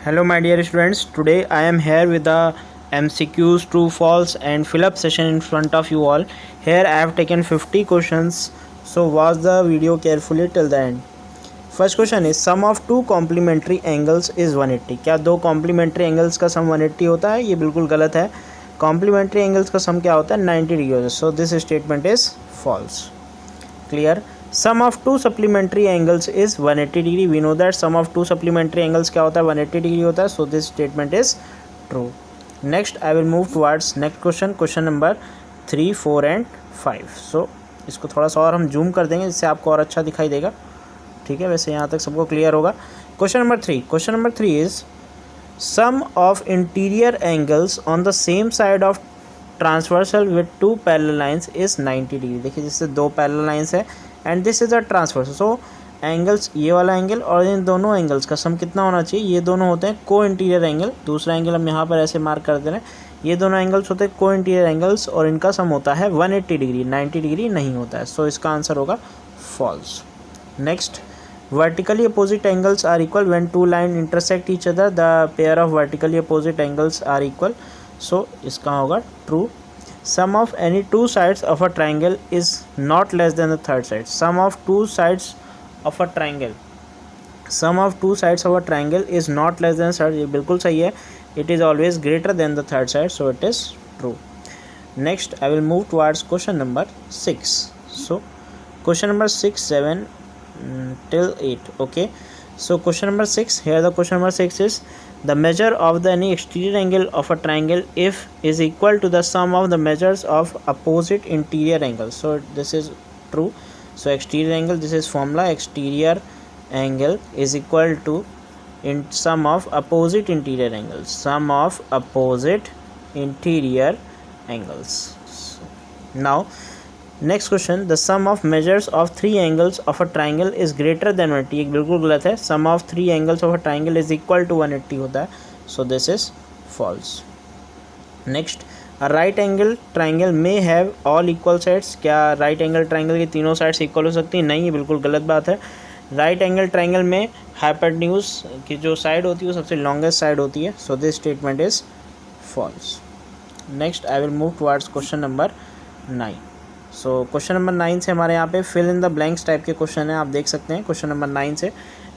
Hello my dear students, today I am here with the MCQs, true, false and fill up session in front of you all. Here I have taken 50 questions, so watch the video carefully till the end. First question is sum of two complementary angles is 180. क्या दो complementary angles का sum 180 होता है? ये बिल्कुल गलत है. Complementary angles का sum क्या होता है? 90 डिग्री होता है. So this statement is false. Clear? Sum of two supplementary angles is 180 degree. We know that sum of two supplementary angles क्या होता है? 180 डिग्री होता है. So this statement is true. Next I will move towards next question. Question number 3, 4 and 5. So इसको थोड़ा सा और हम जूम कर देंगे जिससे आपको और अच्छा दिखाई देगा. ठीक है, वैसे यहाँ तक सबको क्लियर होगा. Question number 3 is sum of interior angles on the same side of transversal with two parallel lines is 90 degree. देखिए जिससे दो पैरेलल लाइंस है and this is a transversal. So angles, ये वाला एंगल और इन दोनों एंगल्स का सम कितना होना चाहिए? ये दोनों होते हैं को इंटीरियर एंगल. दूसरा एंगल हम यहाँ पर ऐसे मार्क कर दे रहे हैं. ये दोनों एंगल्स होते हैं को इंटीरियर एंगल्स और इनका सम होता है 180 डिग्री. 90 डिग्री नहीं होता है. सो इसका आंसर होगा false. Next, vertically opposite angles are equal when two lines intersect each other. The pair of vertically opposite angles are equal. So इसका होगा true. Sum of any two sides of a triangle is not less than the third side. Sum of two sides of a triangle. Sum of two sides of a triangle is not less than the third. ये बिल्कुल सही है. It is always greater than the third side. So it is true. Next I will move towards question number 6. So question number 6, 7 till 8. Okay, so question number 6, here the question number 6 is the measure of the any exterior angle of a triangle if is equal to the sum of the measures of opposite interior angles. So this is true. So exterior angle, this is formula, exterior angle is equal to in sum of opposite interior angles, sum of opposite interior angles. Now next question, the sum of measures of three angles of a triangle is greater than 180. ये बिल्कुल गलत है. Sum of three angles of a triangle is equal to 180 होता है. So this is false. Next, a right angle triangle may have all equal sides. क्या right angle triangle की तीनों sides equal हो सकती है? नहीं, ये बिल्कुल गलत बात है. राइट एंगल ट्राइंगल में हाइपोटेन्यूज की जो साइड होती है वो सबसे लॉन्गेस्ट साइड होती है. So this statement is false. Next I will move towards question number 9. So question number 9 से हमारे यहाँ पे fill in the blanks type के क्वेश्चन हैं. आप देख सकते हैं क्वेश्चन नंबर 9 से.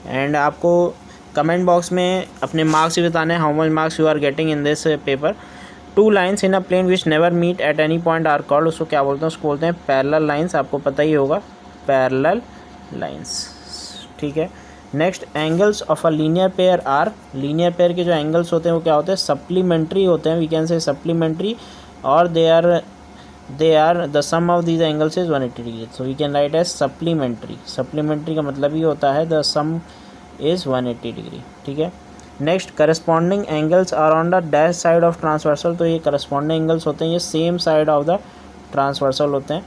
एंड आपको कमेंट बॉक्स में अपने मार्क्स भी बताने हैं, how much marks you are getting in this paper. Two lines in a plane which never meet at any point are called. उसको क्या बोलते हैं? उसको बोलते हैं पैरेलल लाइन्स. आपको पता ही होगा, पैरेलल लाइन्स. ठीक है. Next, angles of a linear pair are. Linear pair के जो एंगल्स होते हैं वो क्या होते हैं? सप्लीमेंट्री होते हैं. वी कैन से सप्लीमेंट्री और they are the sum of these angles is 180 degree. So we can write as supplementary. Supplementary का मतलब ही होता है the sum is 180 degree. ठीक है. Next, corresponding angles are on the dash side of transversal. तो ये corresponding angles होते हैं, ये same side of the transversal होते हैं.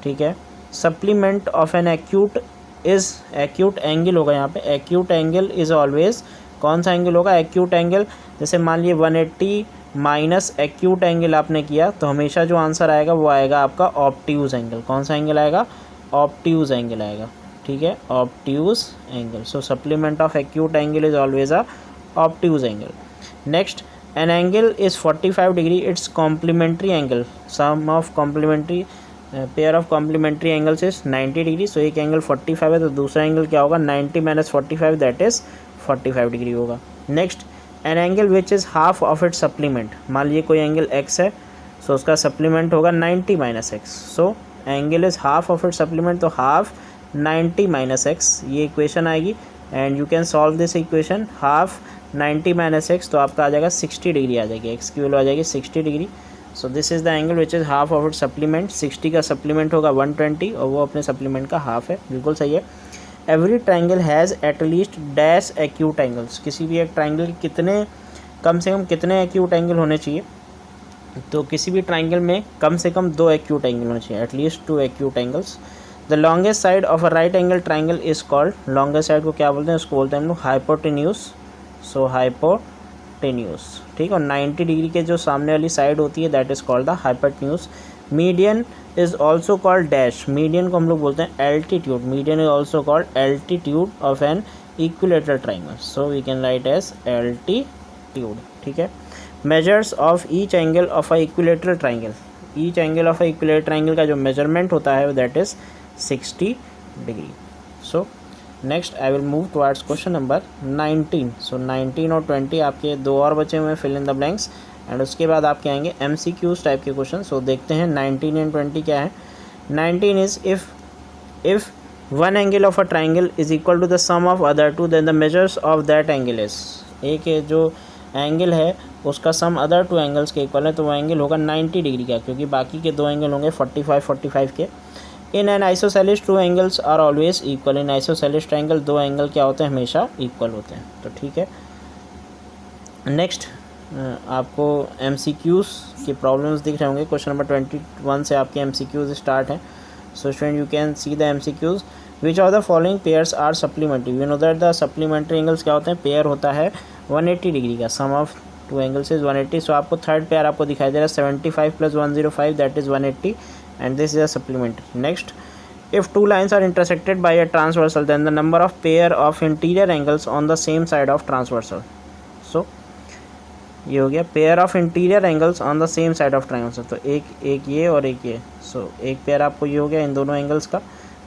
ठीक है. Supplement of an acute is, acute angle होगा यहाँ पे. एक्यूट एंगल इज ऑलवेज, कौन सा एंगल होगा? Acute angle. जैसे मान लीजिए 180 माइनस एक्यूट एंगल आपने किया तो हमेशा जो आंसर आएगा वो आएगा आपका ऑब्ट्यूज एंगल. कौन सा एंगल आएगा? ऑब्ट्यूज एंगल आएगा. ठीक है, obtuse angle. So supplement of acute angle is always a obtuse angle. Next, an angle is 45 degree, it's complementary angle. Sum of complementary pair of complementary angles is 90 degree. So एक angle 45 है तो दूसरा angle क्या होगा? 90 minus 45, that is 45 degree होगा. Next, an angle which is half of it supplement. मान लीजिए कोई एंगल x है, सो उसका सप्लीमेंट होगा 90 minus x. So angle is half of it supplement, तो हाफ 90 माइनस एक्स, ये इक्वेशन आएगी. And you can solve this equation. Half 90 minus x, तो आपका आ जाएगा 60 डिग्री आ जाएगी. एक्स की वैल्यू आ जाएगी 60 degree. So this is the angle which is half of it supplement. 60 का सप्लीमेंट होगा 120 और वो अपने सप्लीमेंट का हाफ है. बिल्कुल सही है. Every triangle has at least dash acute angles. किसी भी एक ट्राइंगल के कितने, कम से कम कितने एक्यूट एंगल होने चाहिए? तो किसी भी ट्राइंगल में कम से कम 2 एक्यूट एंगल होने चाहिए, at least 2 acute angles. The longest side of a right angle triangle is called. Longest side को क्या बोलते हैं? उसको बोलते हैं हम लोग हाइपोटेन्यूज. सो हाइपोटेन्यूज. ठीक. और 90 डिग्री के जो सामने वाली साइड होती है that is called the hypotenuse. Median is also called dash. Median को हम लोग बोलते हैं altitude. Median is also called altitude of an equilateral triangle, so we can write as altitude, ठीक है। Measures of each angle of a equilateral triangle, each angle of a equilateral triangle का जो measurement होता है that is 60 degree. So next I will move towards question number 19। सो 19 और 20 आपके दो और बचे हुए हैं, fill in the blanks, and उसके बाद आपके आएंगे MCQs टाइप के क्वेश्चन। सो देखते हैं 19 एंड 20 क्या है। 19 is if one angle of a triangle is equal to the sum of other two then the measures of that angle is, एक जो एंगल है उसका सम अदर टू एंगल्स के इक्वल है तो वो एंगल होगा 90 डिग्री का, क्योंकि बाकी के दो एंगल होंगे 45 के। In an isosceles two angles are always equal, in isosceles triangle दो एंगल क्या होते हैं, हमेशा इक्वल होते हैं, तो ठीक है। नेक्स्ट आपको MCQs के प्रॉब्लम्स दिख रहे होंगे। क्वेश्चन नंबर 21 से आपके MCQs स्टार्ट हैं। So student you can see the MCQs। Which of the following pairs are supplementary, you know that the supplementary angles क्या होते हैं, पेयर होता है 180 डिग्री का, sum of two angles is 180। So आपको थर्ड पेयर आपको दिखाई दे रहा है 75 + 105 that is 180 and this is a supplementary. Next, if two lines are intersected by a transversal then the number of pair of interior angles on the same side of transversal. So ये हो गया pair of interior angles on the same side of triangle. तो एक ये और एक ये, सो एक पेयर आपको ये हो गया इन दोनों एंगल्स का,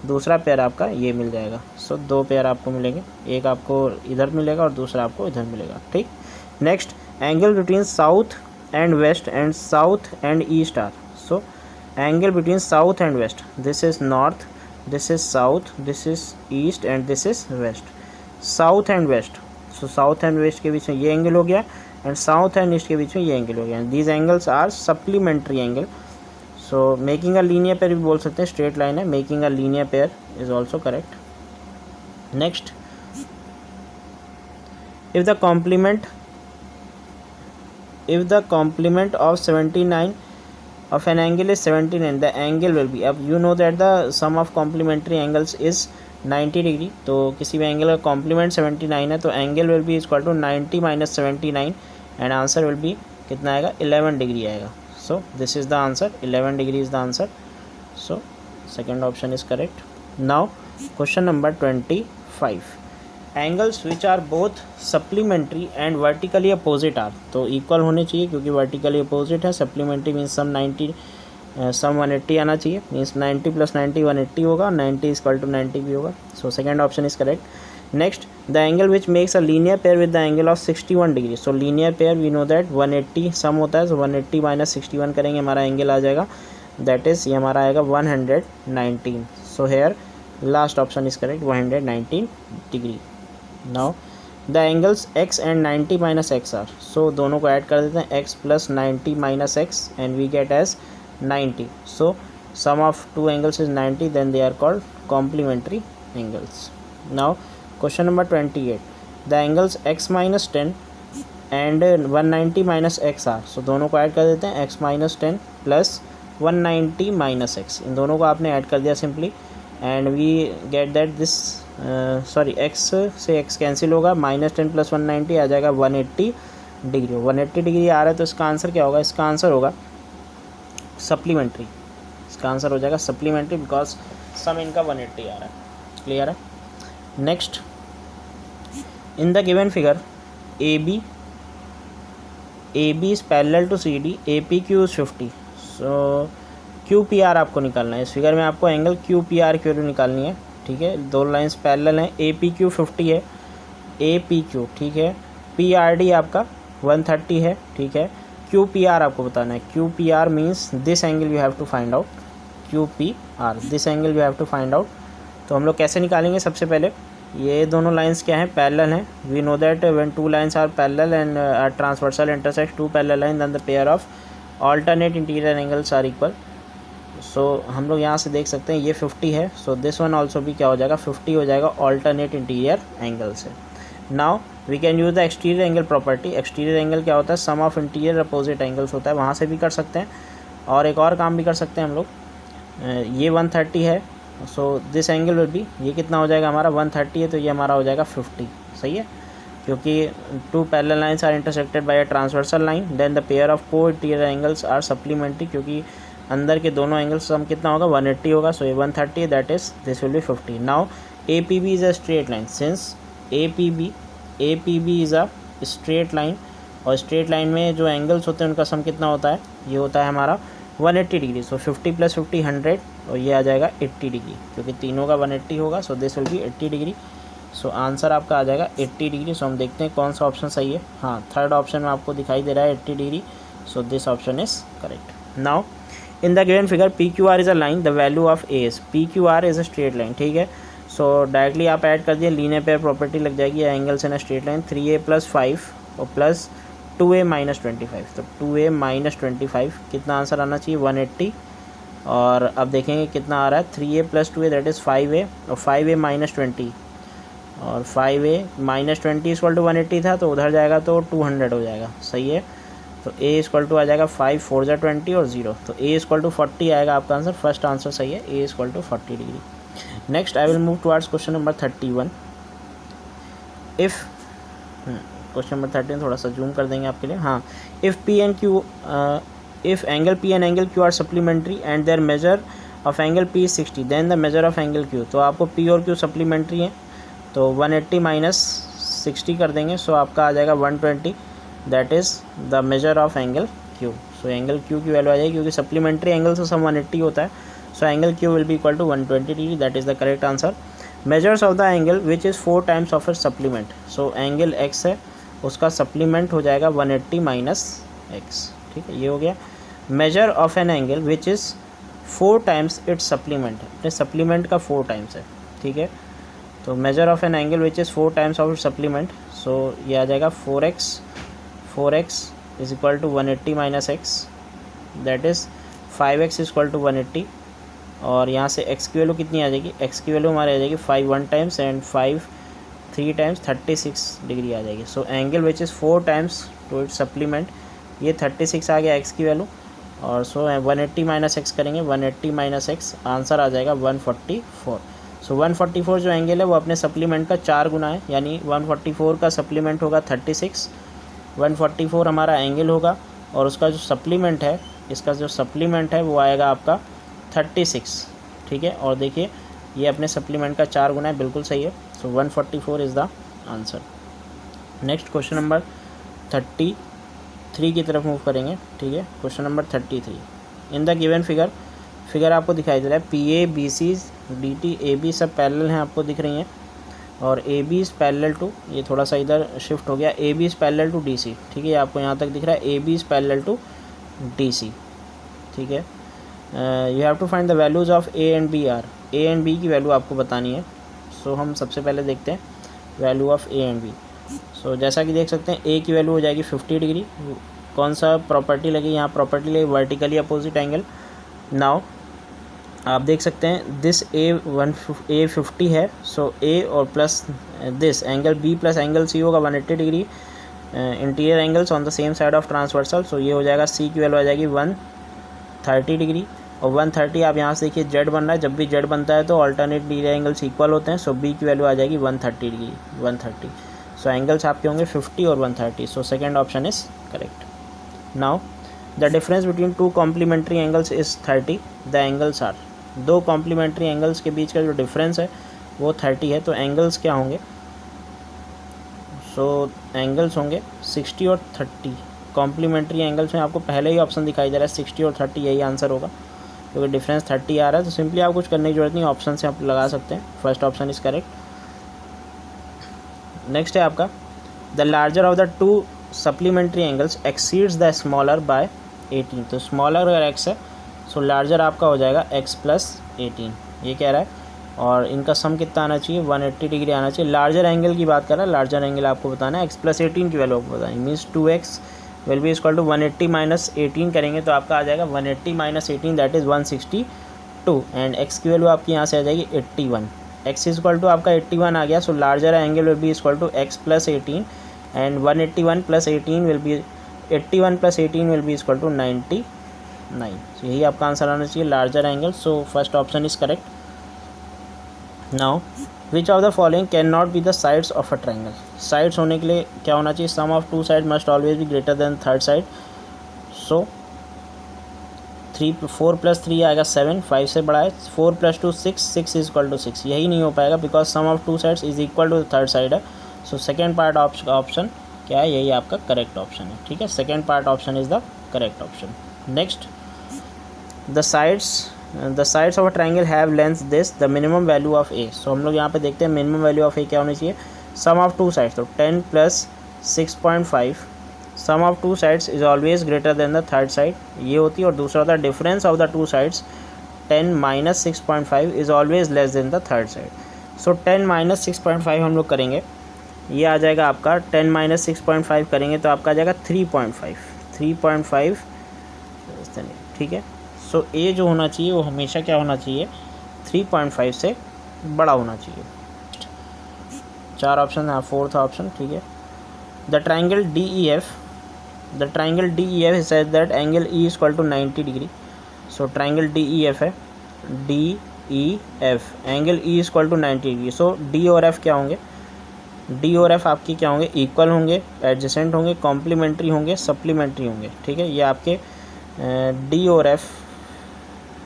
दूसरा पेयर आपका ये मिल जाएगा। सो दो पेयर आपको मिलेंगे, एक आपको इधर मिलेगा और दूसरा आपको इधर मिलेगा, ठीक। Next, angle between south and west and south and east are, so angle between south and west, this is north, this is south, this is east and this is west, south and west, so south and west के बीच में ये angle हो गया and south and east के बीच में ये angle हो गया, and these angles are supplementary angle, so making a linear pair भी बोल सकते हैं, straight line है, making a linear pair is also correct. Next, if the complement of 79 of an angle is 79, the angle will be, अब you know that the sum of complementary angles is 90 degree, तो किसी भी angle का complement 79 है तो angle will be equal to 90 - 79 and answer will be कितना आएगा, 11 degree आएगा। So this is the answer, 11 degree is the answer, so second option is correct. Now question number 25, angles which are both supplementary and vertically opposite are, तो equal होने चाहिए क्योंकि vertically opposite है, supplementary means सम 180 आना चाहिए, means 90 + 90 180 होगा, 90 = 90 भी होगा, so second option is correct. Next, the angle which makes a linear pair with the angle of 61 degree, so linear pair we know that 180 sum होता है, सो 180 - 61 करेंगे हमारा एंगल आ जाएगा, दैट इज़ ये हमारा आएगा 119, so here last option is correct, 119 degree. Now the angles x and 90 - x are, so दोनों को ऐड कर देते हैं, x + 90 - x and we get as 90, so sum of two angles is 90 then they are called complementary angles. Now question number 28, the angles x - 10 and 190 - x are, so दोनों को add कर देते हैं, x - 10 + 190 - x, इन दोनों को आपने add कर दिया simply and we get that this x से x कैंसिल होगा, -10 + 190 आ जाएगा 180 डिग्री, 180 डिग्री आ रहा है तो इसका आंसर क्या होगा, इसका आंसर होगा सप्लीमेंट्री, इसका आंसर हो जाएगा सप्लीमेंट्री बिकॉज सम इनका 180 आ रहा है, क्लियर है। Next, in the given figure AB is parallel to CD, APQ is 50, so QPR आपको निकालना है, इस फिगर में आपको एंगल QPR की वैल्यू निकालनी है, ठीक है। दो लाइंस पैरेलल हैं, APQ 50 है, APQ ठीक है, PRD आपका 130 है, ठीक है। QPR आपको बताना है, QPR means this angle you have to find out, QPR this angle you have to find out. तो हम लोग कैसे निकालेंगे, सबसे पहले ये दोनों लाइंस क्या हैं, पैरेलल हैं, we know that when two lines are parallel and transversal intersect two parallel line then the pair of alternate interior angles are equal. So हम लोग यहाँ से देख सकते हैं ये 50 है, सो दिस वन ऑल्सो भी क्या हो जाएगा, 50 हो जाएगा ऑल्टरनेट इंटीरियर एंगल से। Now we can use the exterior angle property, exterior angle क्या होता है, sum of interior opposite angles होता है, वहाँ से भी कर सकते हैं और एक और काम भी कर सकते हैं हम लोग, ये 130 है, so this angle will B, ये कितना हो जाएगा हमारा 130 है तो ये हमारा हो जाएगा 50, सही है, क्योंकि two parallel lines are intersected by a transversal line then the pair of co interior angles are supplementary, क्योंकि अंदर के दोनों एंगल्स सम कितना होगा 180 होगा, सो ये 130 that is this will be 50। Now APB is a straight line, since A P B is a straight line, और straight line में जो एंगल्स होते हैं उनका सम कितना होता है, ये होता है हमारा 180 डिग्री। सो 50 + 50 100, और ये आ जाएगा 80 डिग्री, क्योंकि तीनों का 180 होगा। So this will B 80 degree. So answer आपका आ जाएगा 80 डिग्री। सो हम देखते हैं कौन सा ऑप्शन सही है। हाँ, थर्ड ऑप्शन में आपको दिखाई दे रहा है 80 degree. So this option is correct. Now in the given figure P Q are is a line, the value of A is, P Q are is a straight line, ठीक है। सो directly आप add कर दिए, linear pair property लग जाएगी, angles in a straight line, 3a + 5 और plus 2a - 25। तो 2a - 25 कितना आंसर आना चाहिए, 180। और अब देखेंगे कितना आ रहा है, 3a + 2a that is 5a, और 5a - 20, और 5a - 20 = 180 था, तो उधर जाएगा तो 200 हो जाएगा, सही है। तो a = आ जाएगा 5 × 4 = 20 और 0, तो a = 40 आएगा आपका आंसर। फर्स्ट आंसर सही है, a = 40 degree. Next I will move towards question number 31। If question number 13 थोड़ा सा जूम कर देंगे आपके लिए। हाँ, if P and Q, if angle P and angle Q are supplementary and their measure of angle P is 60, then the measure of angle Q. तो आपको P और क्यू सप्लीमेंट्री हैं, तो 180 - 60 कर देंगे। सो आपका आ जाएगा 120, that is the measure of angle Q. So angle Q की वैल्यू आ जाएगी, क्योंकि सप्लीमेंट्री एंगल से सम 180 होता है। So angle Q will be equal to 120 degree, that is the correct answer. Measures of the angle which is 4 times of it supplement. So angle X है, उसका supplement हो जाएगा 180 - एक्स, ठीक है, ये हो गया। Measure of an angle which is 4 times its supplement, अपने सप्लीमेंट का 4 टाइम्स है, ठीक है। तो measure of an angle which is 4 times of its supplement, so ये आ जाएगा 4x is equal to 180 - x, that is 5x = 180। और यहाँ से x की वैल्यू कितनी आ जाएगी, x की वैल्यू हमारी आ जाएगी 5 1 टाइम्स एंड 5 3 टाइम्स, 36 डिग्री आ जाएगी। So angle which is 4 times to it supplement, ये 36 आ गया x की वैल्यू। और सो 180 - x करेंगे, 180 - x, आंसर आ जाएगा 144। सो 144 जो एंगल है वो अपने सप्लीमेंट का 4 गुना है, यानी 144 का सप्लीमेंट होगा 36, 144 हमारा एंगल होगा, और उसका जो सप्लीमेंट है, इसका जो सप्लीमेंट है वो आएगा आपका 36, ठीक है। और देखिए ये अपने सप्लीमेंट का 4 गुना है, बिल्कुल सही है। So 144 is the answer. Next question number 33 की तरफ मूव करेंगे, ठीक है। Question number 33, in the given figure आपको दिखाई दे रहा है P A B C D T A B सब पैरेलल हैं, आपको दिख रही हैं, और A B is parallel to, ये थोड़ा सा इधर शिफ्ट हो गया, A B is parallel to D C, ठीक है, आपको यहाँ तक दिख रहा है A B is parallel to D C, ठीक है। You have to find the values of A and B are, A and B की वैल्यू आपको बतानी है। सो हम सबसे पहले देखते हैं value of A and B. So जैसा कि देख सकते हैं ए की वैल्यू हो जाएगी 50 डिग्री। कौन सा प्रॉपर्टी लगी यहाँ, प्रॉपर्टी लगी वर्टिकली अपोजिट एंगल। नाउ आप देख सकते हैं दिस ए 50 है, सो ए और plus this angle B plus angle C होगा 180 degree, interior angles on the same side of transversal. So ये हो जाएगा सी की वैल्यू आ जाएगी 130 डिग्री, और 130 आप यहाँ से देखिए जेड बन रहा है, जब भी जेड बनता है तो अल्टरनेट डिग्री एंगल्स इक्वल होते हैं। सो बी की वैल्यू आ जाएगी 130 डिग्री, 130। सो एंगल्स आपके होंगे 50 और 130। So second option is correct. Now the difference between 2 complementary angles is 30, the angles are, 2 complementary angles के बीच का जो डिफरेंस है वो 30 है, तो एंगल्स क्या होंगे। सो एंगल्स होंगे 60 और 30। कॉम्प्लीमेंट्री एंगल्स में आपको पहले ही ऑप्शन दिखाई दे रहा है 60 और 30, यही आंसर होगा, क्योंकि डिफरेंस 30 आ रहा है। तो सिंपली आप कुछ करने की जरूरत नहीं, ऑप्शन से आप लगा सकते हैं। First option is correct. Next है आपका the larger of the 2 supplementary angles exceeds the smaller by 18। तो स्मॉलर अगर x है, सो लार्जर आपका हो जाएगा x + 18, ये कह रहा है। और इनका सम कितना आना चाहिए, 180 डिग्री आना चाहिए। लार्जर एंगल की बात कर रहा है, लार्जर एंगल आपको बताना है, x + 18 की वैल्यू आपको बतानी, means 2x will be equal to 180 - 18 करेंगे तो आपका आ जाएगा 180 - 18 दैट इज़ 162, एंड x की वैल्यू आपकी यहाँ से आ जाएगी 81। x इक्वल टू आपका 81 आ गया, so larger angle will be equal to x + 18 and 181 + 18 will be 81 + 18 will be equal to 99। So यही आपका आंसर आना चाहिए, larger angle. So first option is correct. Now which of the following can not be the sides of a triangle. Sides होने के लिए क्या होना चाहिए, sum of 2 side must always be greater then third side. सो 4 + 3 आएगा 7, 5 से बड़ा है। 4 + 2 6, 6 इज इक्वल टू 6, यही नहीं हो पाएगा because sum of two sides is equal to third side है। सो सेकेंड पार्ट ऑप्शन क्या है, यही आपका करेक्ट ऑप्शन है। ठीक है, second part option is the correct option. Next, the sides of a triangle have length this, the minimum value of A. So हम लोग यहाँ पे देखते हैं मिनिमम वैल्यू ऑफ ए क्या होनी चाहिए। सम ऑफ टू साइड्स, तो 10 + 6.5, sum of two sides is always greater than the third side, ये होती है। और दूसरा होता है difference of the two sides, 10 - 6.5 is always less than the third side. So 10 - 6.5 हम लोग करेंगे, ये आ जाएगा आपका 10 - 6.5 करेंगे तो आपका आ जाएगा 3.5। ठीक है, सो ए जो होना चाहिए वो हमेशा क्या होना चाहिए, 3.5 से बड़ा होना चाहिए। 4 ऑप्शन है, फोर्थ ऑप्शन। ठीक है, the triangle DEF says that angle E is equal to 90 degree. So triangle DEF है, DEF angle E is equal to 90 degree. So D और F क्या होंगे, D और F आपकी क्या होंगे, इक्वल होंगे, एडजेसेंट होंगे, कॉम्प्लीमेंट्री होंगे, सप्लीमेंट्री होंगे। ठीक है, ये आपके D और F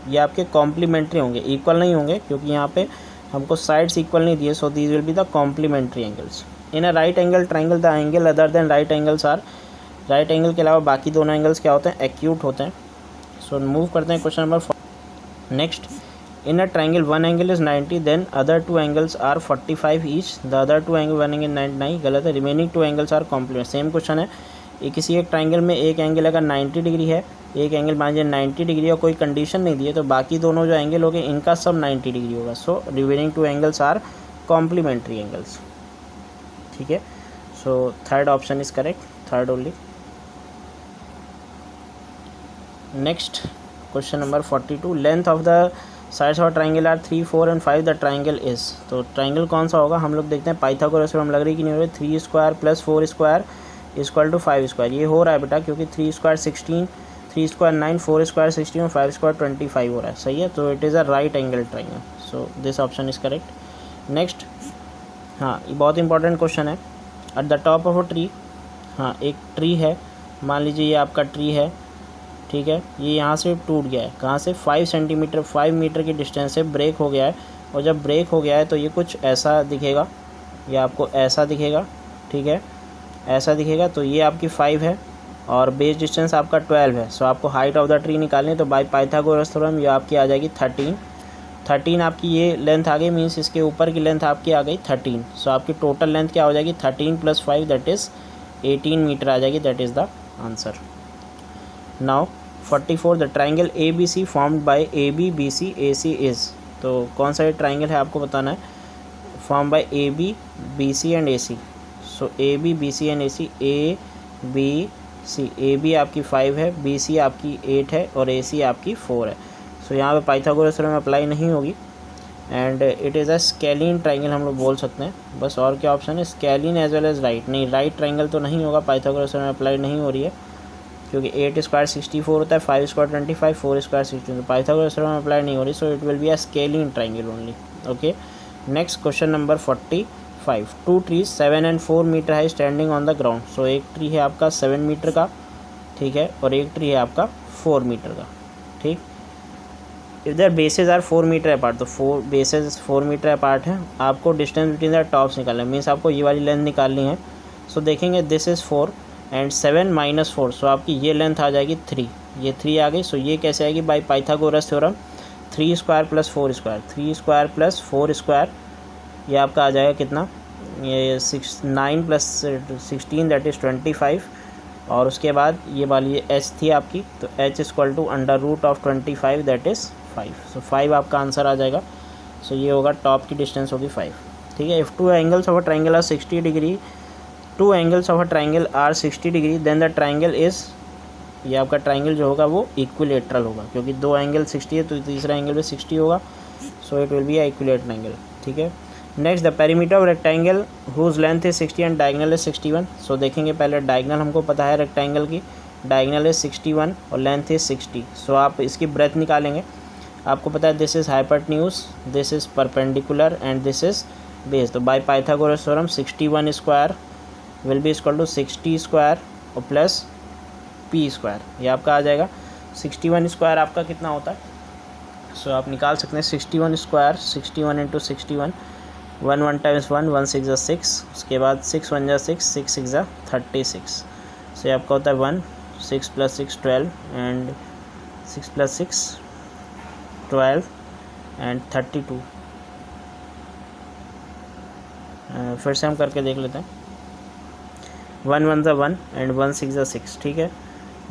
ये आपके कॉम्प्लीमेंट्री होंगे, इक्वल नहीं होंगे क्योंकि यहाँ पे हमको साइड्स इक्वल नहीं दिए। So these will be the complementary angles. In a right angle triangle the angle other than right angles are, right angle के अलावा बाकी दोनों एंगल्स क्या होते हैं, एक्यूट होते हैं। सो मूव करते हैं question number 4। Next, in a triangle one angle is 90 then other two angles are 45 each, the other two angle one angle 90, नहीं गलत है, remaining two angles are complement. Same question है, किसी एक ट्राइंगल में एक एंगल अगर 90 डिग्री है, एक एंगल मान लीजिए 90 डिग्री और कोई कंडीशन नहीं दी है, तो बाकी दोनों जो एंगल हो गए इनका सब 90 डिग्री होगा। So remaining two angles are complementary angles. ठीक है, so third option is correct, third only. Next question number 42, length of the sides of triangle are 3, 4 and 5, the triangle is. तो ट्राइंगल कौन सा होगा, हम लोग देखते हैं पाइथागोरस थ्योरम लग रही कि नहीं हो रही। 3² + 4² = 5², ये हो रहा है बेटा क्योंकि 3² 16, 3² 9, 4² 16 और 5² 25 हो रहा है। सही है, तो it is a right angle triangle. So this option is correct. Next, हाँ ये बहुत इंपॉर्टेंट क्वेश्चन है। At the top of a tree, हाँ एक ट्री है, मान लीजिए ये आपका ट्री है। ठीक है, ये यहाँ से टूट गया है, कहाँ से, 5 मीटर की डिस्टेंस से ब्रेक हो गया है। और जब ब्रेक हो गया है तो ये कुछ ऐसा दिखेगा, ये आपको ऐसा दिखेगा। ठीक है, ऐसा दिखेगा, तो ये आपकी 5 है और बेस डिस्टेंस आपका 12 है। सो आपको हाइट ऑफ द ट्री निकालनी है, तो बाय पाइथागोरस थ्योरम ये आपकी आ जाएगी 13 आपकी ये लेंथ आ गई, मीन्स इसके ऊपर की लेंथ आपकी आ गई 13। सो आपकी टोटल लेंथ क्या हो जाएगी, 13 + 5 दैट इज़ 18 मीटर आ जाएगी। That is the answer. Now 44, the triangle ABC formed by AB BC AC is. तो कौन सा ये ट्राइंगल है आपको बताना है, form by AB BC and AC। So AB BC and AC, ABC, AB आपकी 5 है, BC आपकी 8 है और AC आपकी 4 है। सो यहाँ पे पाइथागोरस थ्योरम अप्लाई नहीं होगी and it is a scalene triangle हम लोग बोल सकते हैं बस। और क्या ऑप्शन है, scalene as well as right, नहीं राइट ट्राइंगल तो नहीं होगा, पाइथागोरस थ्योरम अप्लाई नहीं हो रही है क्योंकि 8² 64 होता है, 5² 25, 4² 16, तो पाइथागोरस थ्योरम अप्लाई नहीं हो रही। So it will be a scalene triangle only. Okay, next question number 45, 2 trees 7 and 4 metre high standing on the ground. So एक ट्री है आपका 7 मीटर का, ठीक है, और एक ट्री है आपका 4 मीटर का। ठीक, if their bases are 4 metre apart, तो 4 बेसेस 4 मीटर अपार्ट हैं, आपको डिस्टेंस बिटवीन द टॉप्स निकालना है, मीन्स आपको ये वाली लेंथ निकालनी है। सो देखेंगे दिस इज़ 4 एंड 7 - 4, सो आपकी ये लेंथ आ जाएगी 3, ये 3 आ गई। सो ये कैसे आएगी, बाय पाइथागोरस थ्योरम 3² + 4², 3² + 4², ये आपका आ जाएगा कितना, ये 9 + 16 दैट इज़ 25, और उसके बाद ये वाली h थी आपकी, तो h = √25 दैट इज़ 5। सो 5 आपका आंसर आ जाएगा। सो ये होगा, टॉप की डिस्टेंस होगी 5। ठीक है, if two angles of a triangle are 60 degree, 2 angles of a triangle are 60 degree, then the triangle is, ये आपका ट्राइंगल जो होगा वो इक्विलेटरल होगा क्योंकि 2 एंगल 60 है तो तीसरा एंगल भी 60 होगा। So it will be a equilateral angle. ठीक है, next, the perimeter of rectangle whose length is 60 and diagonal is 61। सो देखेंगे पहले डायगनल हमको पता है रेक्टेंगल की, डायगनल इज 61 और लेंथ इज 60। सो आप इसकी ब्रेथ निकालेंगे, आपको पता है this is hypotenuse, this is perpendicular and this is base. तो by Pythagoras theorem 61² will be equal to 60² और प्लस p², ये आपका आ जाएगा। 61 स्क्वायर आपका कितना होता है, सो आप निकाल सकते हैं 61 स्क्वायर, 61 इंटू 61, 1 टाइम्स 1, 1 6 6, उसके बाद 6 1 6, 6 6 36, सो आपका होता है 1, 6 + 6 12 एंड 6 + 6 12 एंड 32। फिर से हम करके देख लेते हैं, 1 1 1 एंड 1 6 6, ठीक है,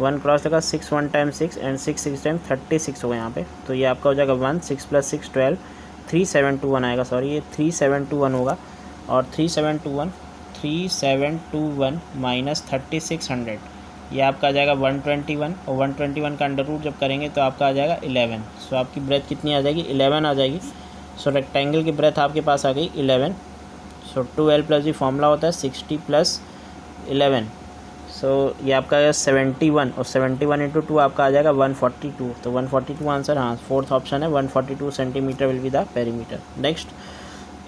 1 क्रॉस लगा, 6 1 टाइम्स 6 एंड 6 6 टाइम 36 होगा यहाँ पे, तो ये आपका हो जाएगा 1, 6 + 6 12, 3721 आएगा, सॉरी ये 3721 होगा, और 3721 माइनस 3600, ये आपका आ जाएगा 121, और 121 का अंडर रूट जब करेंगे तो आपका आ जाएगा 11। सो आपकी ब्रेथ कितनी आ जाएगी, 11 आ जाएगी। सो रेक्टेंगल की ब्रेथ आपके पास आ गई 11। सो 2l + जी फॉर्मूला होता है 60 + 11, सो ये आपका 71, और 71 इंटू 2 आपका आ जाएगा 142, तो 142 आंसर, हाँ फोर्थ ऑप्शन है, 142 centimetre will be the perimeter. Next,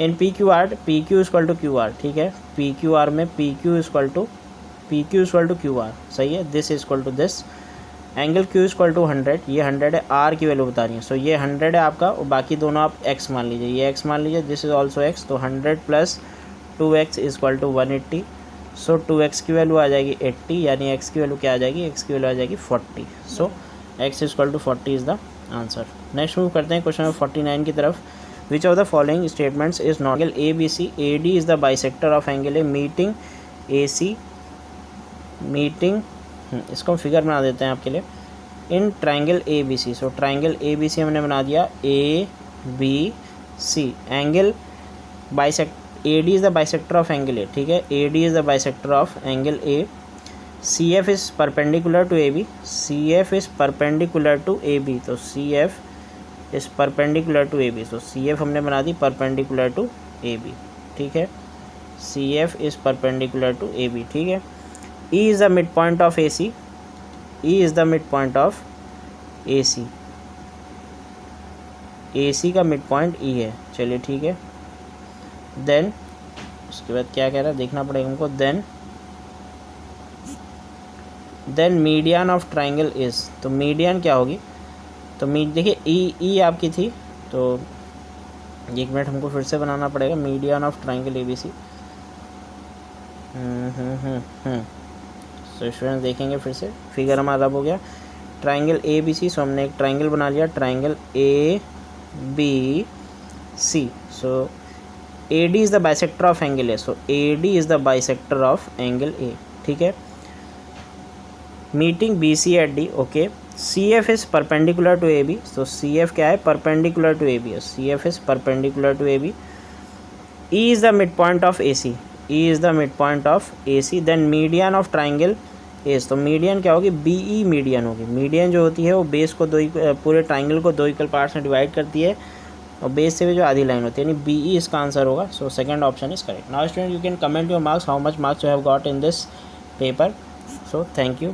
in P Q R, P Q equal to Q R, ठीक है, पी क्यू आर में P Q equal to Q R, सही है, this equal to this, angle Q equal to 100, ये 100 है, are की value बता रही है, सो ये 100 है आपका, और बाकी दोनों आप x मान लीजिए, ये x मान लीजिए, दिस इज ऑल्सो x, तो 100 + 2x equal to 180, so 2x की वैल्यू आ जाएगी 80, यानी x की वैल्यू क्या आ जाएगी, x की वैल्यू आ जाएगी 40, so x equal to 40 is the answer. Next move करते हैं क्वेश्चन नंबर 49 की तरफ। Which of the following statements is not angle A B C, A D is the bisector of angle A, meeting A C, meeting, इसको हम figure बना देते हैं आपके लिए, in triangle A B C, so triangle A B C हमने बना दिया, A B C, angle bisect, A D is the bisector of angle A, ठीक है, A D is the bisector of angle A, C F is perpendicular to A B, C F is perpendicular to A B, तो C F is perpendicular to A B, तो C F हमने बना दी perpendicular to A B, ठीक है, C F is perpendicular to A B, ठीक है, E is the midpoint of AC, E is the midpoint of AC, AC का mid point E है, चलिए ठीक है, देन उसके बाद क्या कह रहा है देखना पड़ेगा हमको, then median of triangle is, तो मीडियन क्या होगी, तो देखिए ई आपकी थी, तो 1 मिनट हमको फिर से बनाना पड़ेगा, median of triangle A B C, तो स्टूडेंट देखेंगे फिर से, फिगर हमारा रब हो गया, ट्राइंगल ए बी सी, सो हमने एक ट्राइंगल बना लिया, triangle A B C, so A D is the bisector of angle A, so A D is the bisector of angle A, ठीक है, meeting B C at D, okay, C F is perpendicular to A B, so C F क्या है, perpendicular to A B, C F is perpendicular to A B, E is the mid point of A C, E is the midpoint of AC, then median of triangle is, तो median क्या होगी, BE median होगी, median जो होती है वो base को पूरे ट्राइंगल को 2 इक्वल पार्ट्स में डिवाइड करती है, और बेस से भी जो आधी लाइन होती है, यानी BE इसका आंसर होगा, so second option is correct. Now student you can comment your marks, how much marks you have got in this paper, so thank you.